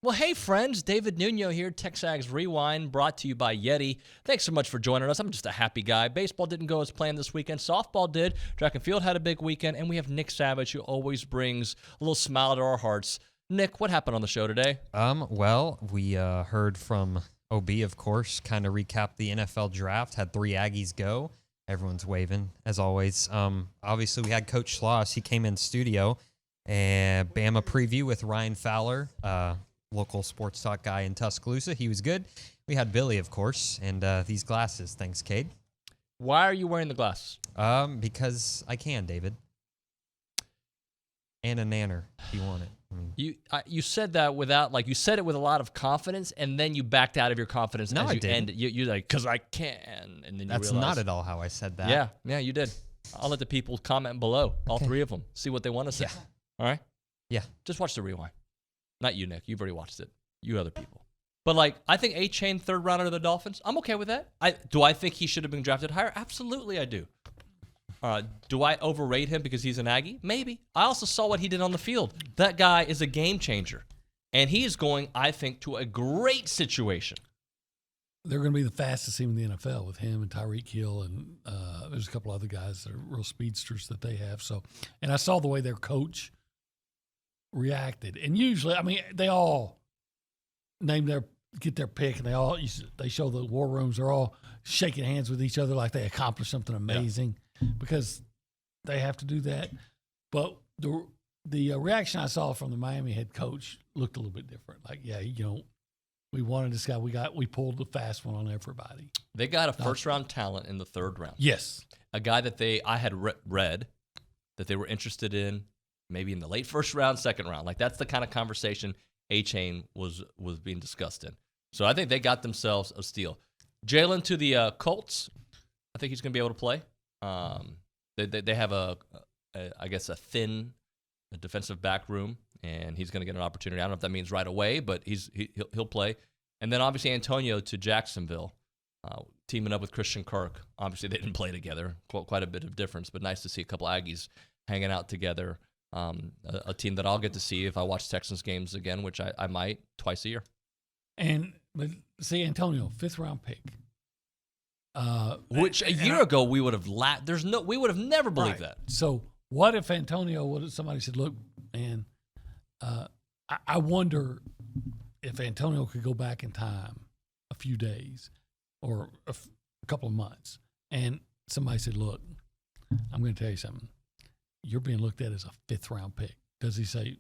Well, hey, friends. David Nuno here, TexAgs Rewind, brought to you by Yeti. Thanks so much for joining us. I'm just a happy guy. Baseball didn't go as planned this weekend. Softball did. Track and field had a big weekend. And we have Nick Savage, who always brings a little smile to our hearts. Nick, what happened on the show today? Well, we heard from OB, of course, kind of recapped the NFL draft, had 3 Aggies go. Everyone's waving, as always. Obviously, we had Coach Schloss. He came in studio, and Bama preview with Ryan Fowler, local sports talk guy in Tuscaloosa. He was good. We had Billy, of course, and these glasses. Thanks, Cade. Why are you wearing the glasses? Because I can, David. And a nanner, if you want it. You said that without, like, you said it with a lot of confidence, and then you backed out of your confidence. No, as I you didn't. ended. You're like, because I can, and then That's you realize, not at all how I said that. Yeah, you did. I'll let the people comment below, all 3 of them, see what they want to say. Yeah. All right? Yeah. Just watch the rewind. Not you, Nick. You've already watched it. You other people. But, like, I think A-Chain, 3rd rounder of the Dolphins, I'm okay with that. Do I think he should have been drafted higher? Absolutely, I do. Do I overrate him because he's an Aggie? Maybe. I also saw what he did on the field. That guy is a game changer. And he is going, I think, to a great situation. They're going to be the fastest team in the NFL with him and Tyreek Hill, and there's a couple other guys that are real speedsters that they have. So, and I saw the way their coach reacted. And usually, I mean, they all get their pick, and they show the war rooms. They're all shaking hands with each other like they accomplished something amazing because they have to do that. But the reaction I saw from the Miami head coach looked a little bit different. Like, we wanted this guy. We pulled the fast one on everybody. They got a first-round talent in the 3rd round. Yes. A guy that I had read that they were interested in maybe in the late 1st round, 2nd round. Like, that's the kind of conversation A-Chain was being discussed in. So I think they got themselves a steal. Jalen to the Colts. I think he's going to be able to play. They have I guess a thin defensive back room, and he's going to get an opportunity. I don't know if that means right away, but he'll play. And then obviously Antonio to Jacksonville, teaming up with Christian Kirk. Obviously they didn't play together, quite a bit of difference, but nice to see a couple Aggies hanging out together. A team that I'll get to see if I watch Texans games again, which I might twice a year. But see, Antonio, 5th round pick. Which a year ago we would have we would have never believed that. So what if somebody said, look, man, I wonder if Antonio could go back in time a few days or a couple of months, and somebody said, look, I'm going to tell you something. You're being looked at as a 5th round pick. Does he say,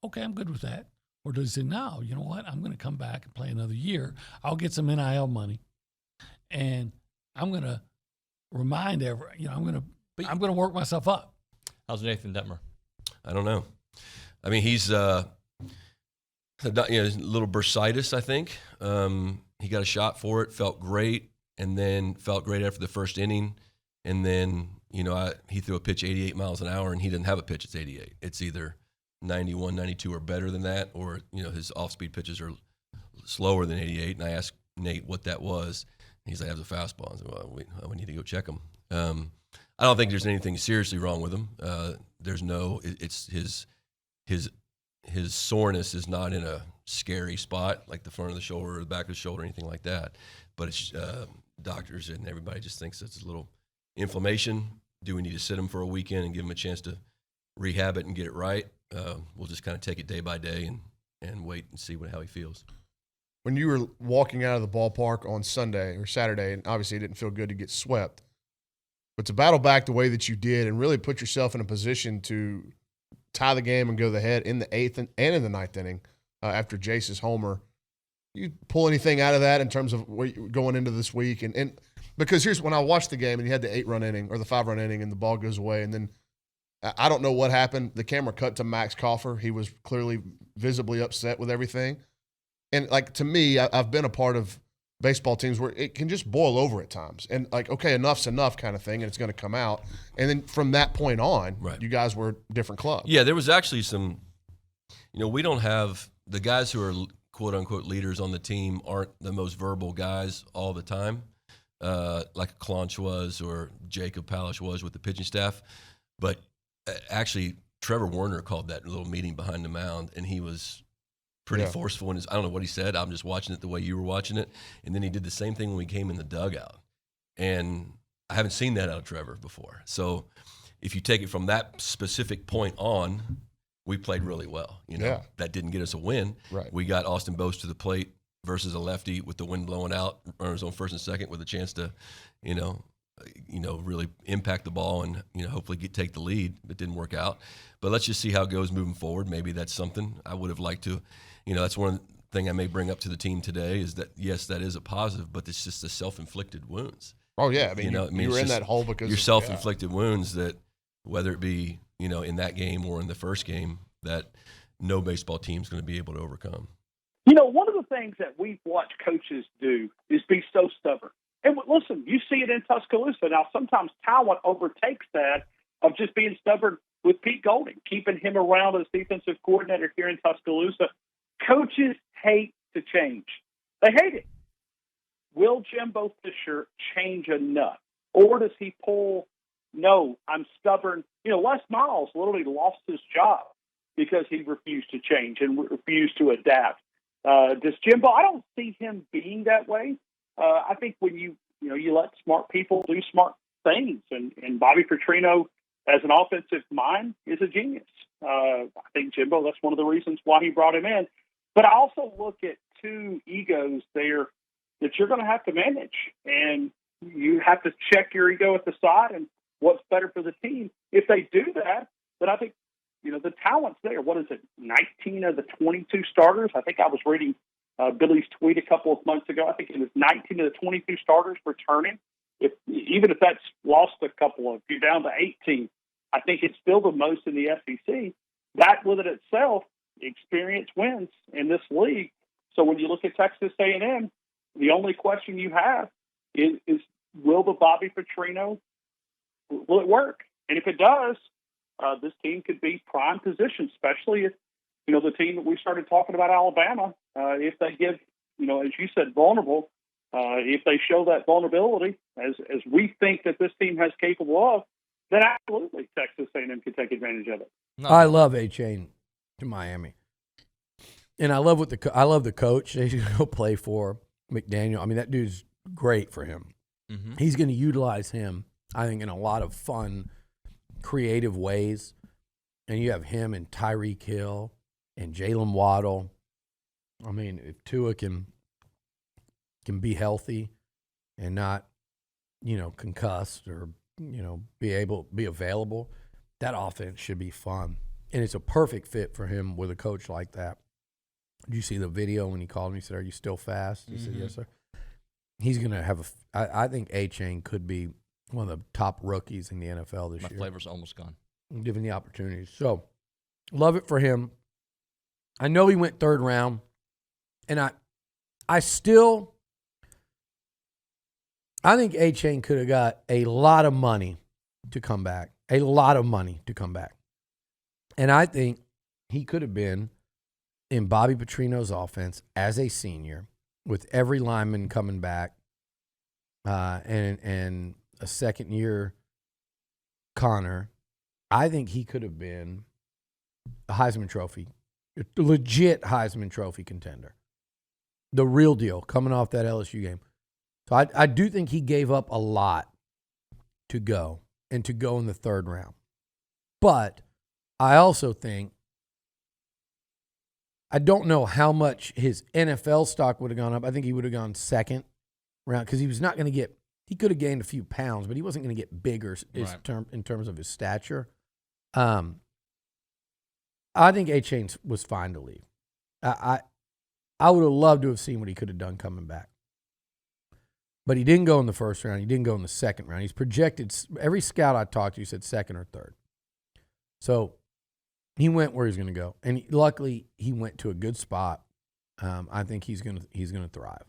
okay, I'm good with that? Or does he say, no, you know what? I'm going to come back and play another year. I'll get some NIL money, and I'm going to remind I'm going to work myself up. How's Nathan Detmer? I don't know. I mean, he's a little bursitis, I think. He got a shot for it, felt great, and then felt great after the 1st inning. And then, he threw a pitch 88 miles an hour, and he didn't have a pitch that's 88. It's either 91, 92 or better than that, or, his off-speed pitches are slower than 88. And I asked Nate what that was. And he's like, "That's a fastball." I said, "Well, we need to go check him." I don't think there's anything seriously wrong with him. It's his soreness is not in a scary spot like the front of the shoulder or the back of the shoulder or anything like that. But it's doctors and everybody just thinks it's a little inflammation. Do we need to sit him for a weekend and give him a chance to rehab it and get it right? We'll just kind of take it day by day and wait and see how he feels. When you were walking out of the ballpark on Sunday or Saturday, and obviously it didn't feel good to get swept, but to battle back the way that you did and really put yourself in a position to tie the game and go the head in the 8th and in the 9th inning after Jace's homer, you pull anything out of that in terms of going into this week? And because here's when I watched the game and you had the 8-run inning or the 5-run inning and the ball goes away, and then I don't know what happened. The camera cut to Max Coffer. He was clearly visibly upset with everything. And, like, to me, I've been a part of baseball teams where it can just boil over at times. And, like, okay, enough's enough kind of thing, and it's going to come out. And then from that point on, right, you guys were a different club. Yeah, there was actually some we don't have – the guys who are quote-unquote leaders on the team aren't the most verbal guys all the time, like Clonch was or Jacob Palish was with the pitching staff. But actually, Trevor Warner called that little meeting behind the mound, and he was pretty Yeah. forceful. I don't know what he said. I'm just watching it the way you were watching it. And then he did the same thing when we came in the dugout. And I haven't seen that out of Trevor before. So if you take it from that specific point on, we played really well. Yeah. That didn't get us a win. Right. We got Austin Bose to the plate versus a lefty with the wind blowing out, runners on first and second with a chance to, really impact the ball and, hopefully take the lead. It didn't work out. But let's just see how it goes moving forward. Maybe that's something I would have liked to, that's one thing I may bring up to the team today is that, yes, that is a positive, but it's just the self-inflicted wounds. Oh, yeah. I mean, you were in that hole because your self-inflicted wounds that, whether it be, in that game or in the first game, that no baseball team is going to be able to overcome. One of the things that we've watched coaches do is be so stubborn. And listen, you see it in Tuscaloosa. Now, sometimes talent overtakes that of just being stubborn with Pete Golding, keeping him around as defensive coordinator here in Tuscaloosa. Coaches hate to change. They hate it. Will Jimbo Fisher change enough? Or does he pull, no, I'm stubborn? Les Miles literally lost his job because he refused to change and refused to adapt. Does Jimbo? I don't see him being that way. I think when you let smart people do smart things, and Bobby Petrino as an offensive mind is a genius. I think Jimbo, that's one of the reasons why he brought him in. But I also look at two egos there that you're going to have to manage, and you have to check your ego at the side and what's better for the team. If they do that, then I think, the talent's there. What is it, 19 of the 22 starters? I think I was reading Billy's tweet a couple of months ago. I think it was 19 of the 22 starters returning. Even if that's lost a couple of, you're down to 18, I think it's still the most in the SEC. That with it itself, experience wins in this league. So when you look at Texas A&M, the only question you have is will the Bobby Petrino, will it work? And if it does, this team could be prime position, especially if, the team that we started talking about, Alabama, if they give, as you said, vulnerable, if they show that vulnerability, as we think that this team has capable of, then absolutely Texas A&M can take advantage of it. No. I love A-Chain to Miami. And I love the coach. They should go play for McDaniel. I mean, that dude's great for him. Mm-hmm. He's going to utilize him, I think, in a lot of fun, creative ways. And you have him and Tyreek Hill and Jalen Waddle. I mean, if Tua can be healthy and not, concussed or, be available, that offense should be fun. And it's a perfect fit for him with a coach like that. Did you see the video when he called me? He said, "Are you still fast?" He said, "Yes, sir." He's going to have I think A-Chain could be one of the top rookies in the NFL this My year. flavor's almost gone. Given the opportunities. So, love it for him. I know he went third round, and I think A-Chain could have got a lot of money to come back. A lot of money to come back. And I think he could have been in Bobby Petrino's offense as a senior with every lineman coming back and a second-year Connor. I think he could have been a Heisman Trophy, a legit Heisman Trophy contender. The real deal coming off that LSU game. So I do think he gave up a lot to go and to go in the third round. But I also think, I don't know how much his NFL stock would have gone up. I think he would have gone second round because he was not going to get, he could have gained a few pounds, but he wasn't going to get bigger in terms of his stature. I think A-Chain was fine to leave. I would have loved to have seen what he could have done coming back. But he didn't go in the first round. He didn't go in the second round. He's projected, every scout I talked to said second or third. So he went where he's going to go. And luckily, he went to a good spot. I think he's going to thrive.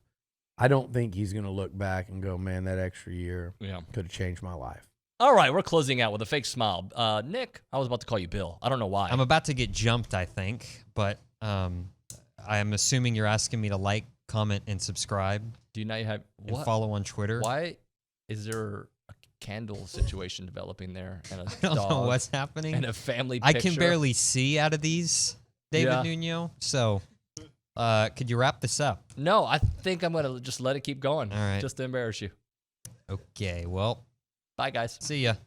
I don't think he's going to look back and go, man, that extra year could have changed my life. All right, we're closing out with a fake smile. Nick, I was about to call you Bill. I don't know why. I'm about to get jumped, I think, but I am assuming you're asking me to like, comment, and subscribe. Do you not have and follow on Twitter? Why is there a candle situation developing there and a I don't know dog what's happening. and a family I picture? can barely see out of these, David Nuno. So could you wrap this up? No, I think I'm going to just let it keep going. All right. Just to embarrass you. Okay, well, Bye, guys. see ya.